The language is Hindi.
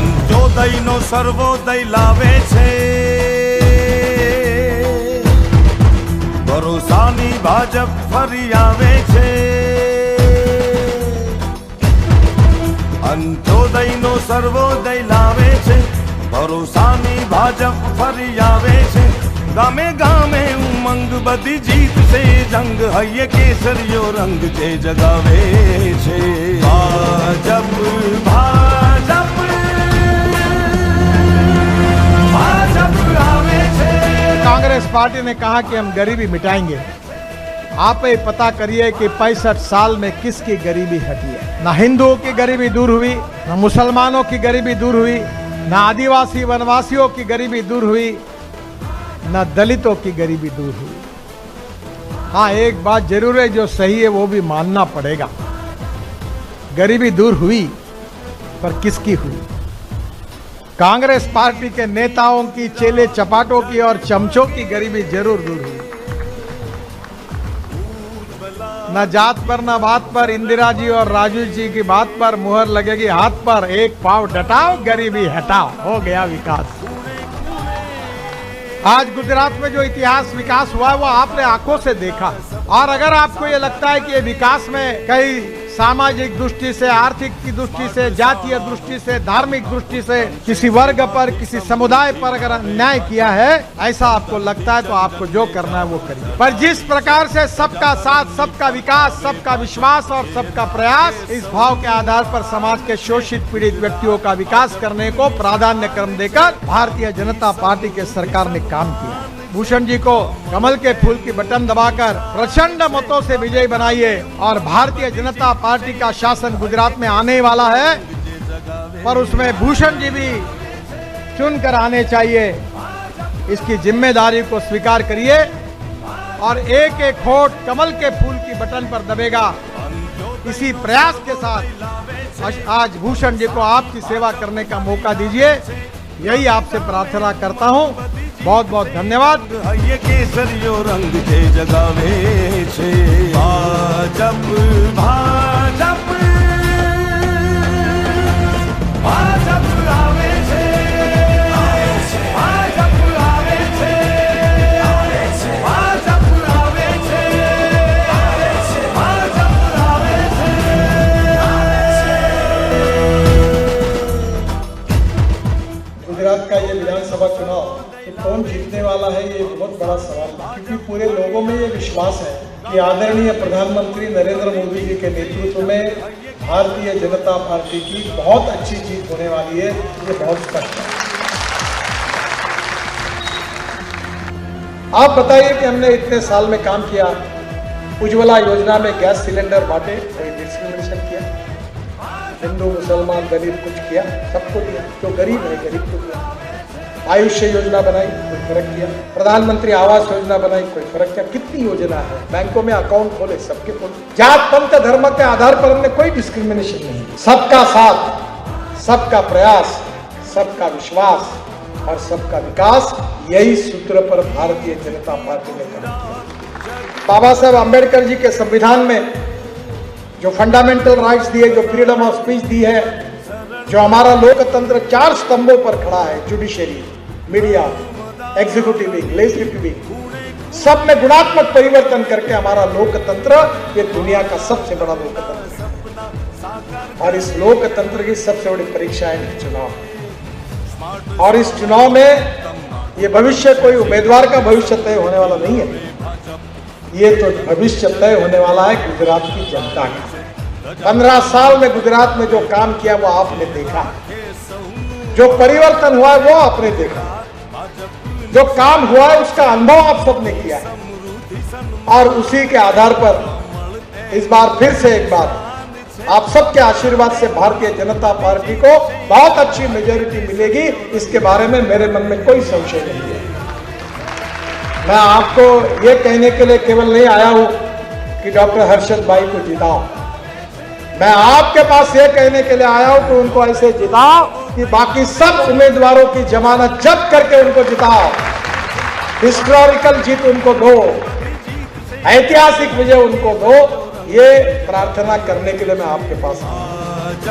અંત્યોદયનો સર્વોદય લાવે છે, ભરોસાની ભાજપ ફરી આવે છે. અંત્યોદયનો સર્વોદય લાવે છે, ભરોસાની ભાજપ ફરી આવે છે. ગામે ગામે ઉમંગ બધી જીત છે, જંગ હૈયે કેસરીયો રંગ છે જગાવે છે. ભાજપ ભાજપ भाजप आवे छे. कांग्रेस पार्टी ने कहा कि हम गरीबी मिटाएंगे. आप ये पता करिए कि 65 साल में किसकी गरीबी हटी है. ना हिंदुओं की गरीबी दूर हुई, ना मुसलमानों की गरीबी दूर हुई, ना आदिवासी वनवासियों की गरीबी दूर हुई, ना दलितों की गरीबी दूर हुई. हाँ, एक बात जरूर है जो सही है वो भी मानना पड़ेगा. गरीबी दूर हुई, पर किसकी हुई? कांग्रेस पार्टी के नेताओं की, चेले चपाटों की और चमचों की गरीबी जरूर दूर हुई. न जात पर न बात पर इंदिरा जी और राजू जी की बात पर मुहर लगेगी हाथ पर. एक पांव डटाओ, गरीबी हटाओ, हो गया विकास. आज गुजरात में जो इतिहास विकास हुआ है वो आपने आंखों से देखा. और अगर आपको ये लगता है कि ये विकास में कई सामाजिक दृष्टि से, आर्थिक की दृष्टि से, जातीय दृष्टि से, धार्मिक दृष्टि से किसी वर्ग पर, किसी समुदाय पर अगर अन्याय किया है, ऐसा आपको लगता है तो आपको जो करना है वो करिए. पर जिस प्रकार से सबका साथ, सबका विकास, सबका विश्वास और सबका प्रयास, इस भाव के आधार पर समाज के शोषित पीड़ित व्यक्तियों का विकास करने को प्राधान्य क्रम देकर भारतीय जनता पार्टी के सरकार ने काम किया. भूषण जी को कमल के फूल की बटन दबाकर प्रचंड मतों से विजयी बनाइए और भारतीय जनता पार्टी का शासन गुजरात में आने वाला है, पर उसमें भूषण जी भी चुनकर आने चाहिए. इसकी जिम्मेदारी को स्वीकार करिए और एक एक वोट कमल के फूल की बटन पर दबेगा. इसी प्रयास के साथ आज भूषण जी को आपकी सेवा करने का मौका दीजिए, यही आपसे प्रार्थना करता हूं. बहुत बहुत धन्यवाद. ये केसरियो रंग छे जगावे छे. भाजप भाजप भाजप आवे छे, भाजप आवे छे, भाजप आवे छे, भाजप आवे छे. गुजरात का ये विधानसभा चुनाव कौन जीतने वाला है, ये बहुत बड़ा सवाल है. क्योंकि पूरे लोगों में ये विश्वास है कि आदरणीय प्रधानमंत्री नरेंद्र मोदी जी के नेतृत्व में भारतीय जनता पार्टी की बहुत अच्छी जीत होने वाली है. ये बहुत स्पष्ट है. आप बताइए कि हमने इतने साल में काम किया. उज्ज्वला योजना में गैस सिलेंडर बांटे, कोई डिस्क्रिमिनेशन किया? हिंदू मुसलमान दलित कुछ किया? सबको दिया. जो गरीब है गरीब को दिया. आयुष्य योजना बनाई, कोई फर्क किया? प्रधानमंत्री आवास योजना बनाई, कोई फर्क किया? कितनी योजना है. बैंकों में अकाउंट खोले, सबके खोले. जात पंथ धर्म के आधार पर हमने कोई डिस्क्रिमिनेशन नहीं. सबका साथ, सबका प्रयास, सबका विश्वास और सबका विकास, यही सूत्र पर भारतीय जनता पार्टी ने काम किया. बाबा साहब अम्बेडकर जी के संविधान में जो फंडामेंटल राइट्स दिए, जो फ्रीडम ऑफ स्पीच दी है, जो हमारा लोकतंत्र 4 स्तंभों पर खड़ा है, judiciary, media, executive wing, legislative wing, सब में गुणात्मक परिवर्तन करके हमारा लोकतंत्र ये दुनिया का सबसे बड़ा लोकतंत्र है. और इस लोकतंत्र की सबसे बड़ी परीक्षा है चुनाव. और इस चुनाव में ये भविष्य कोई उम्मीदवार का भविष्य तय होने वाला नहीं है. ये तो भविष्य तय होने वाला है गुजरात की जनता का. 15 साल में गुजरात में जो काम किया वो आपने देखा. जो परिवर्तन हुआ है वो आपने देखा. जो काम हुआ है उसका अनुभव आप सबने किया है. और उसी के आधार पर इस बार फिर से एक बार आप सबके आशीर्वाद से भारतीय जनता पार्टी को बहुत अच्छी मेजोरिटी मिलेगी. इसके बारे में मेरे मन में कोई संशय नहीं है. मैं आपको ये कहने के लिए केवल नहीं आया हूं कि डॉक्टर हर्षद भाई को जिताओ. मैं आपके पास ये कहने के लिए आया हूं कि उनको ऐसे जिताओ कि बाकी सब उम्मीदवारों की जमानत जब्त करके उनको जिताओ. हिस्टोरिकल जीत उनको दो, ऐतिहासिक विजय उनको दो. ये प्रार्थना करने के लिए मैं आपके पास आया.